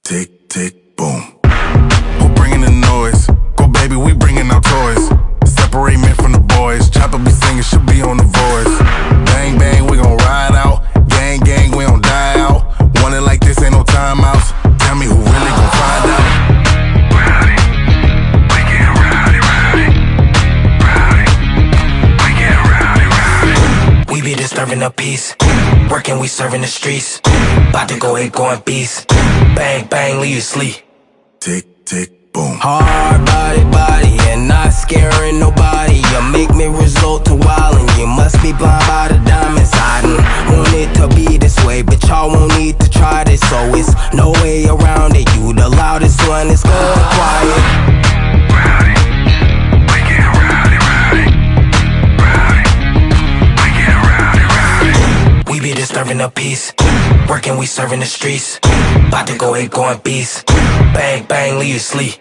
tick, tick, boom. Who bringing the noise? Go baby, we bringing our toys. Separate men from the boys. Chopper be singing, she'll be on the voice. Bang, bang, we gon' ride out. Gang, gang, we don't die out. Want it like this, ain't no timeouts. Tell me who really gon' find out. Rowdy, we get rowdy, rowdy. Rowdy, we get rowdy, rowdy. We be disturbing the peace. Working, we serving the streets. About to go ape, going beast. Bang, bang, leave you sleep. Tick, tick, boom. Hard body, and not scaring nobody. You make me resort to wildin'. You must be blind by the diamonds. I didn't want it to be this way, but y'all won't need to try this, so it's no way around it. You the loudest one, it's going quiet. Rowdy, we get rowdy, rowdy. Rowdy, we get rowdy, rowdy. We be disturbing the peace. Working, we serving the streets. About to go ape, going beast. Bang, bang, leave you sleep.